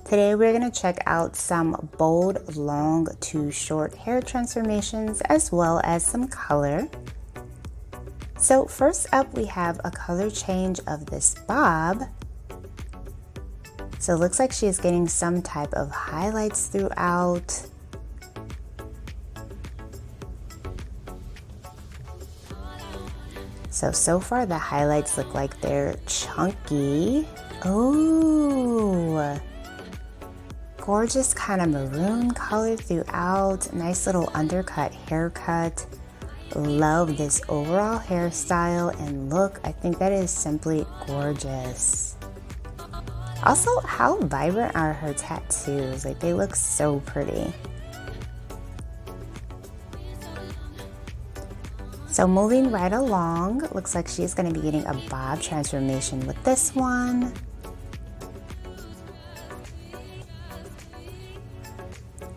Today we're going to check out some bold, long to short hair transformations as well as some color. So first up we have a color change of this bob. So it looks like she is getting some type of highlights throughout. So far the highlights look like they're chunky. Oh, gorgeous kind of maroon color throughout. Nice little undercut haircut. Love this overall hairstyle and look. I think that is simply gorgeous. Also, how vibrant are her tattoos? Like, they look so pretty. So moving right along, looks like she's going to be getting a bob transformation with this one.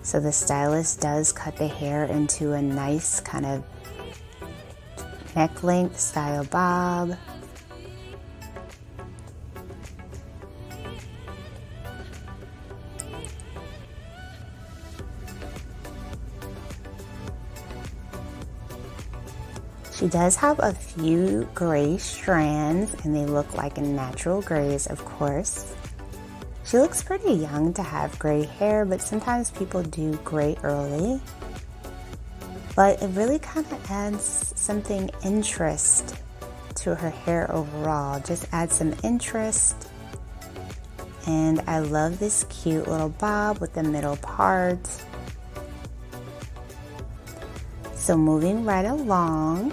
So the stylist does cut the hair into a nice kind of neck length style bob. She does have a few gray strands and they look like natural grays, of course. She looks pretty young to have gray hair, but sometimes people do gray early. But it really kind of adds something interest to her hair overall. Just adds some interest. And I love this cute little bob with the middle part. So moving right along.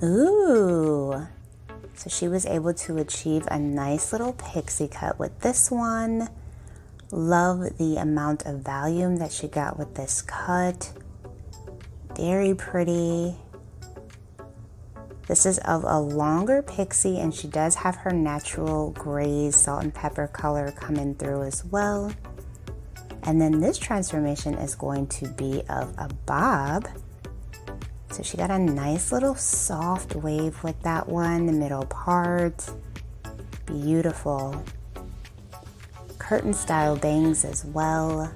Ooh, so she was able to achieve a nice little pixie cut with this one. Love the amount of volume that she got with this cut. Very pretty. This is of a longer pixie and she does have her natural grays, salt and pepper color coming through as well. And then this transformation is going to be of a bob. So she got a nice little soft wave with that one, the middle part. Beautiful. Curtain style bangs as well.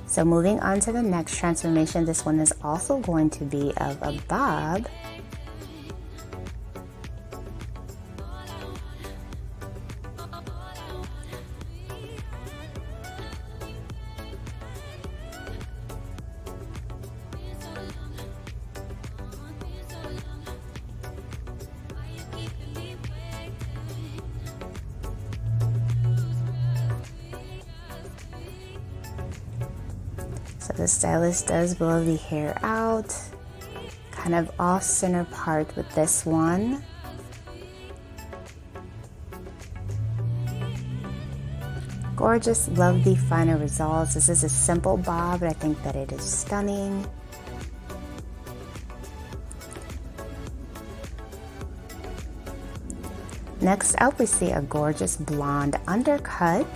So moving on to the next transformation, this one is also going to be of a bob. So the stylist does blow the hair out, kind of off center part with this one. Gorgeous, love the final results. This is a simple bob, but I think that it is stunning. Next up, we see a gorgeous blonde undercut.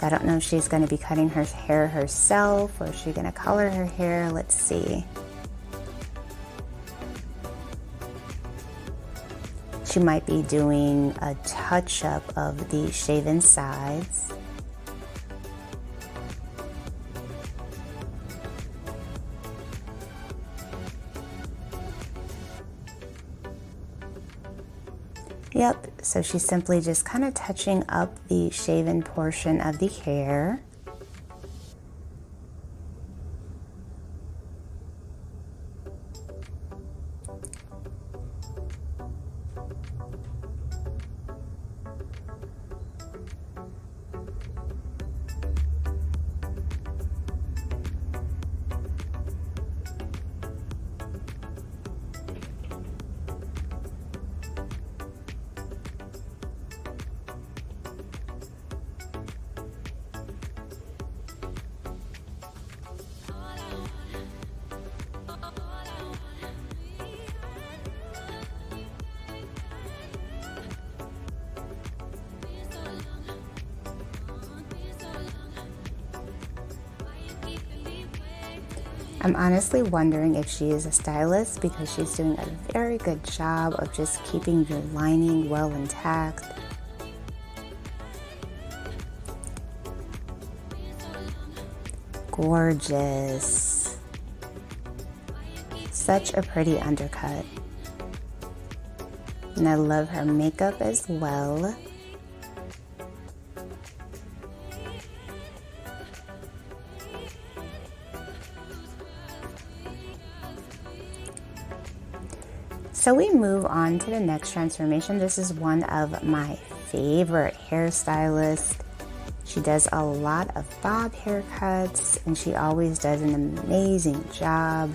I don't know if she's going to be cutting her hair herself or is she going to color her hair. Let's see. She might be doing a touch-up of the shaven sides. Yep, so she's simply just kind of touching up the shaven portion of the hair. I'm honestly wondering if she is a stylist because she's doing a very good job of just keeping your lining well intact. Gorgeous. Such a pretty undercut. And I love her makeup as well. So we move on to the next transformation. This is one of my favorite hairstylists. She does a lot of bob haircuts and she always does an amazing job.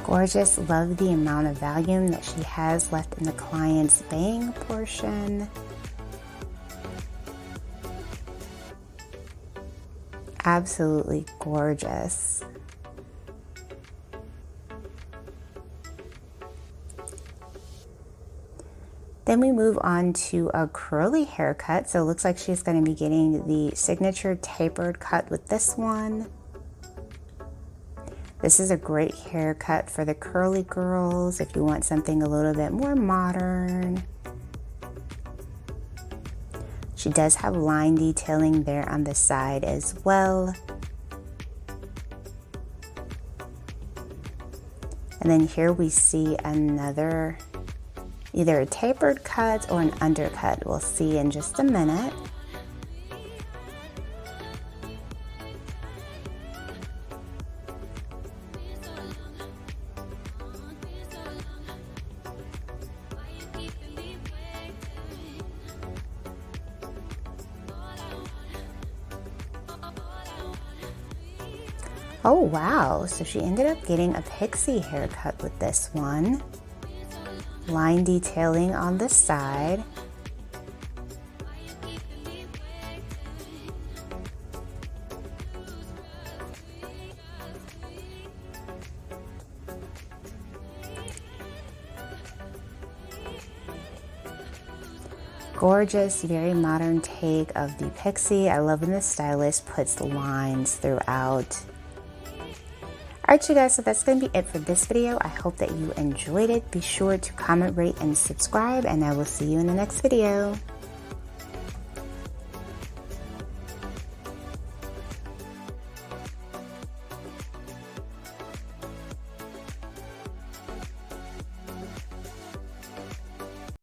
Gorgeous. Love the amount of volume that she has left in the client's bang portion. Absolutely gorgeous. Then we move on to a curly haircut. So it looks like she's going to be getting the signature tapered cut with this one. This is a great haircut for the curly girls if you want something a little bit more modern. She does have line detailing there on the side as well. And then here we see another, either a tapered cut or an undercut. We'll see in just a minute. Oh wow, so she ended up getting a pixie haircut with this one. Line detailing on the side. Gorgeous, very modern take of the pixie. I love when the stylist puts the lines throughout. Alright you guys, so that's going to be it for this video. I hope that you enjoyed it. Be sure to comment, rate, and subscribe, and I will see you in the next video.